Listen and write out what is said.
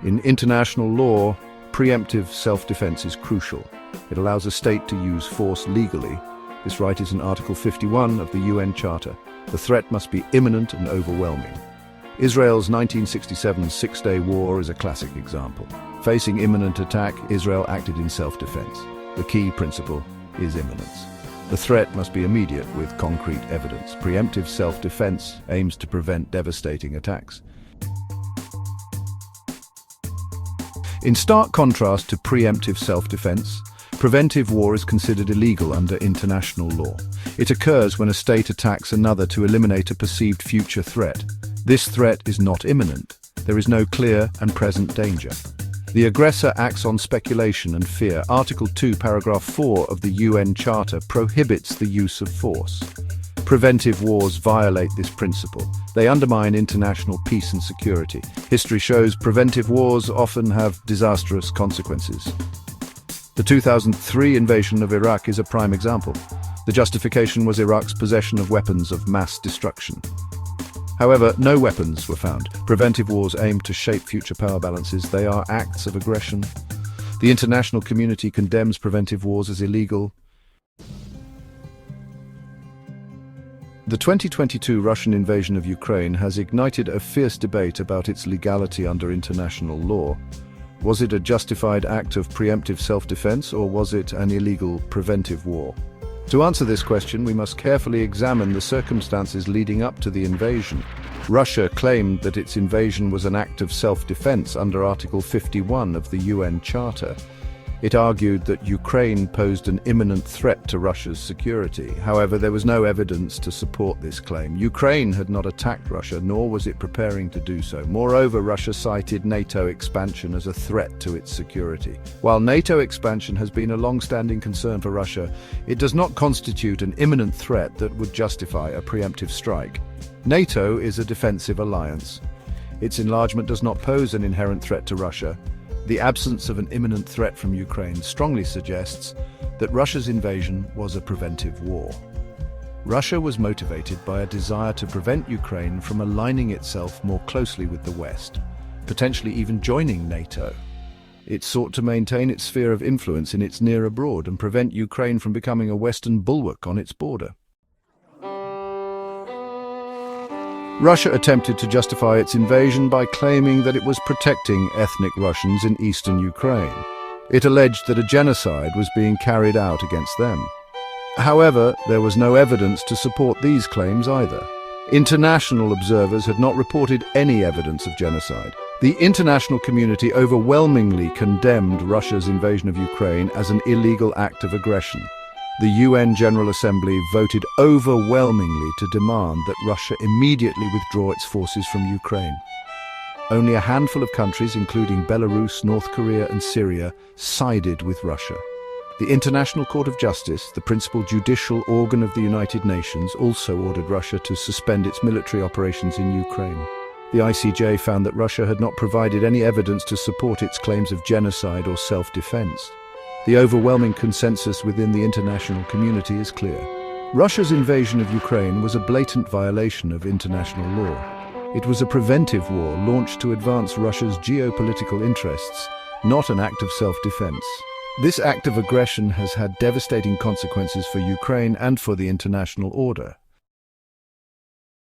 In international law, preemptive self-defense is crucial. It allows a state to use force legally. This right is in Article 51 of the UN Charter. The threat must be imminent and overwhelming. Israel's 1967 Six-Day War is a classic example. Facing imminent attack, Israel acted in self-defense. The key principle is imminence. The threat must be immediate with concrete evidence. Preemptive self-defense aims to prevent devastating attacks. In stark contrast to preemptive self-defense, preventive war is considered illegal under international law. It occurs when a state attacks another to eliminate a perceived future threat. This threat is not imminent. There is no clear and present danger. The aggressor acts on speculation and fear. Article 2, paragraph 4 of the UN Charter prohibits the use of force. Preventive wars violate this principle. They undermine international peace and security. History shows preventive wars often have disastrous consequences. The 2003 invasion of Iraq is a prime example. The justification was Iraq's possession of weapons of mass destruction. However, no weapons were found. Preventive wars aim to shape future power balances. They are acts of aggression. The international community condemns preventive wars as illegal. The 2022 Russian invasion of Ukraine has ignited a fierce debate about its legality under international law. Was it a justified act of preemptive self-defense, or was it an illegal preventive war? To answer this question, we must carefully examine the circumstances leading up to the invasion. Russia claimed that its invasion was an act of self-defense under Article 51 of the UN Charter. It argued that Ukraine posed an imminent threat to Russia's security. However, there was no evidence to support this claim. Ukraine had not attacked Russia, nor was it preparing to do so. Moreover, Russia cited NATO expansion as a threat to its security. While NATO expansion has been a long-standing concern for Russia, it does not constitute an imminent threat that would justify a preemptive strike. NATO is a defensive alliance. Its enlargement does not pose an inherent threat to Russia. The absence of an imminent threat from Ukraine strongly suggests that Russia's invasion was a preventive war. Russia was motivated by a desire to prevent Ukraine from aligning itself more closely with the West, potentially even joining NATO. It sought to maintain its sphere of influence in its near abroad and prevent Ukraine from becoming a Western bulwark on its border. Russia attempted to justify its invasion by claiming that it was protecting ethnic Russians in eastern Ukraine. It alleged that a genocide was being carried out against them. However, there was no evidence to support these claims either. International observers had not reported any evidence of genocide. The international community overwhelmingly condemned Russia's invasion of Ukraine as an illegal act of aggression. The UN General Assembly voted overwhelmingly to demand that Russia immediately withdraw its forces from Ukraine. Only a handful of countries, including Belarus, North Korea, and Syria, sided with Russia. The International Court of Justice, the principal judicial organ of the United Nations, also ordered Russia to suspend its military operations in Ukraine. The ICJ found that Russia had not provided any evidence to support its claims of genocide or self-defense. The overwhelming consensus within the international community is clear. Russia's invasion of Ukraine was a blatant violation of international law. It was a preventive war launched to advance Russia's geopolitical interests, not an act of self-defense. This act of aggression has had devastating consequences for Ukraine and for the international order.